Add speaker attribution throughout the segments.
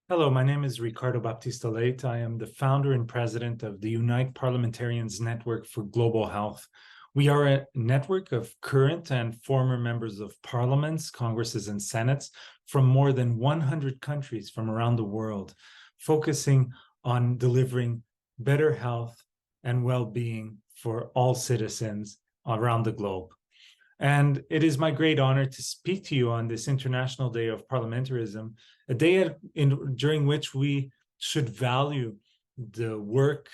Speaker 1: Hello, my name is Ricardo Baptista Leite. I am the founder and president of the Unite Parliamentarians Network for Global Health. We are a network of current and former members of parliaments, congresses, and senates from more than 100 countries from around the world, focusing on delivering better health and well-being for all citizens around the globe. And it is my great honor to speak to you on this International Day of Parliamentarism, a day during which we should value the work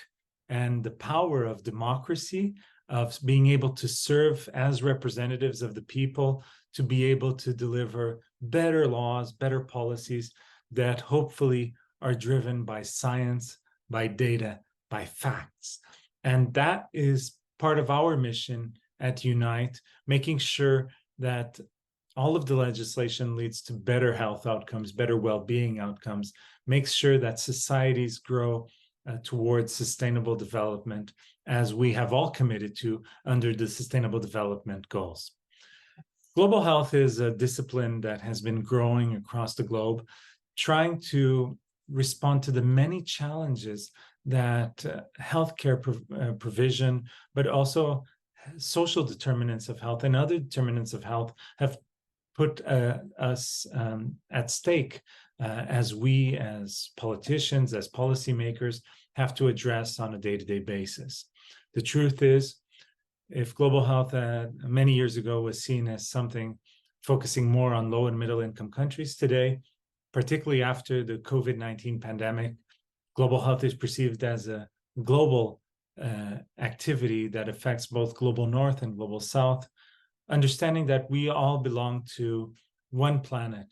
Speaker 1: and the power of democracy, of being able to serve as representatives of the people, to be able to deliver better laws, better policies that hopefully are driven by science, by data, by facts. And that is part of our mission at Unite, making sure that all of the legislation leads to better health outcomes, better well-being outcomes, makes sure that societies grow towards sustainable development, as we have all committed to under the Sustainable Development Goals. Global health is a discipline that has been growing across the globe, trying to respond to the many challenges that healthcare provision, but also social determinants of health and other determinants of health have put us at stake as we, as politicians, as policymakers, have to address on a day-to-day basis. The truth is, if global health many years ago was seen as something focusing more on low and middle income countries, today, particularly after the COVID-19 pandemic, global health is perceived as a global activity that affects both global north and global south, understanding that we all belong to one planet,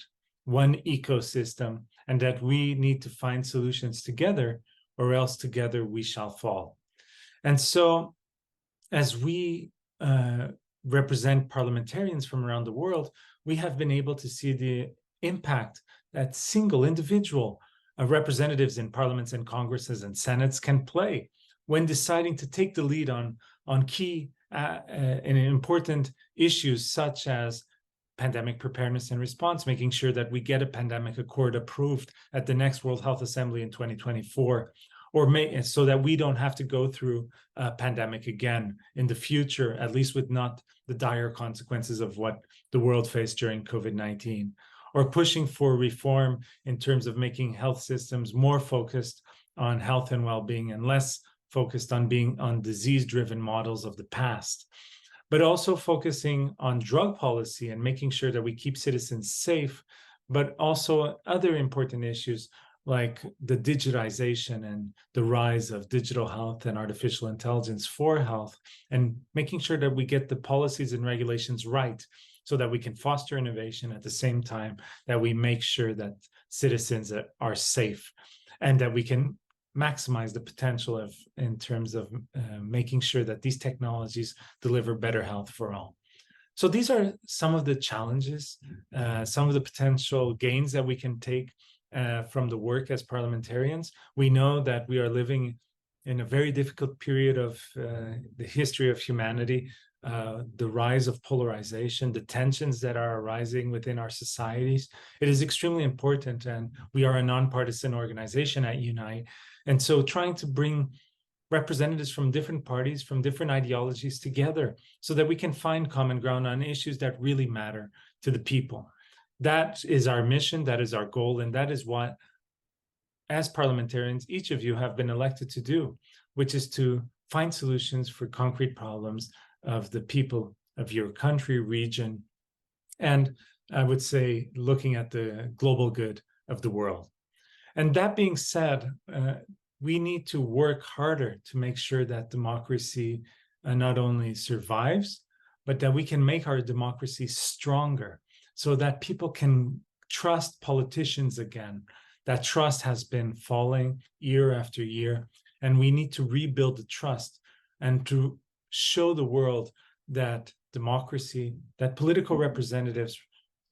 Speaker 1: one ecosystem, and that we need to find solutions together, or else together we shall fall. And so, as we represent parliamentarians from around the world, we have been able to see the impact that single individual representatives in parliaments and congresses and senates can play when deciding to take the lead on key and important issues such as pandemic preparedness and response, making sure that we get a pandemic accord approved at the next World Health Assembly in 2024, so that we don't have to go through a pandemic again in the future, at least with not the dire consequences of what the world faced during COVID-19, or pushing for reform in terms of making health systems more focused on health and well-being and less focused on being on disease-driven models of the past, but also focusing on drug policy and making sure that we keep citizens safe, but also other important issues like the digitization and the rise of digital health and artificial intelligence for health, and making sure that we get the policies and regulations right so that we can foster innovation at the same time that we make sure that citizens are safe and that we can maximize the potential in terms of making sure that these technologies deliver better health for all. So these are some of the challenges, some of the potential gains that we can take from the work as parliamentarians. We know that we are living in a very difficult period of the history of humanity, the rise of polarization, the tensions that are arising within our societies. It is extremely important, and we are a nonpartisan organization at Unite. And so trying to bring representatives from different parties, from different ideologies together so that we can find common ground on issues that really matter to the people. That is our mission, that is our goal, and that is what, as parliamentarians, each of you have been elected to do, which is to find solutions for concrete problems of the people of your country, region, and I would say looking at the global good of the world. And that being said, we need to work harder to make sure that democracy not only survives, but that we can make our democracy stronger so that people can trust politicians again. That trust has been falling year after year, and we need to rebuild the trust and to show the world that democracy, that political representatives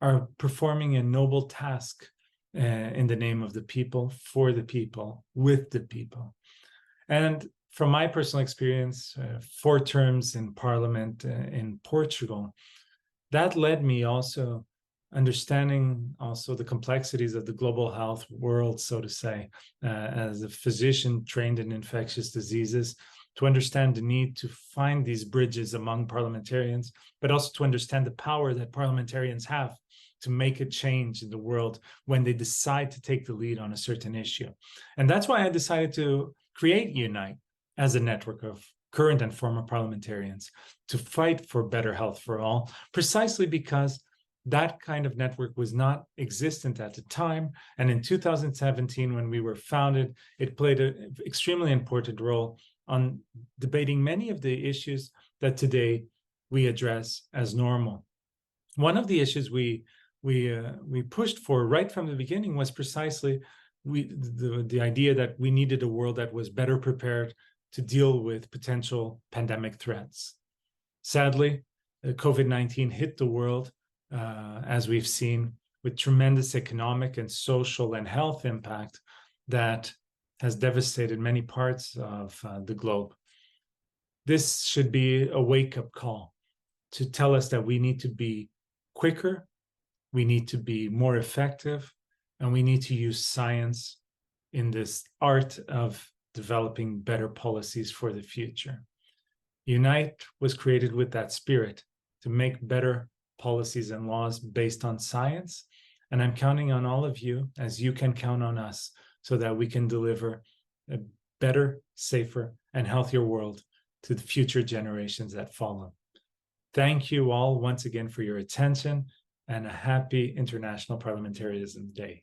Speaker 1: are performing a noble task in the name of the people, for the people, with the people. And from my personal experience, 4 terms in Parliament in Portugal, that led me also understanding also the complexities of the global health world, so to say, as a physician trained in infectious diseases, to understand the need to find these bridges among parliamentarians, but also to understand the power that parliamentarians have to make a change in the world when they decide to take the lead on a certain issue. And that's why I decided to create Unite as a network of current and former parliamentarians to fight for better health for all, precisely because that kind of network was not existent at the time. And in 2017, when we were founded, it played an extremely important role on debating many of the issues that today we address as normal. One of the issues we pushed for right from the beginning was precisely the idea that we needed a world that was better prepared to deal with potential pandemic threats. Sadly, COVID-19 hit the world, as we've seen, with tremendous economic and social and health impact that has devastated many parts of the globe. This should be a wake-up call to tell us that we need to be quicker, we need to be more effective, and we need to use science in this art of developing better policies for the future. Unite was created with that spirit to make better policies and laws based on science. And I'm counting on all of you, as you can count on us, so that we can deliver a better, safer, and healthier world to the future generations that follow. Thank you all once again for your attention, and a happy International Parliamentarianism Day.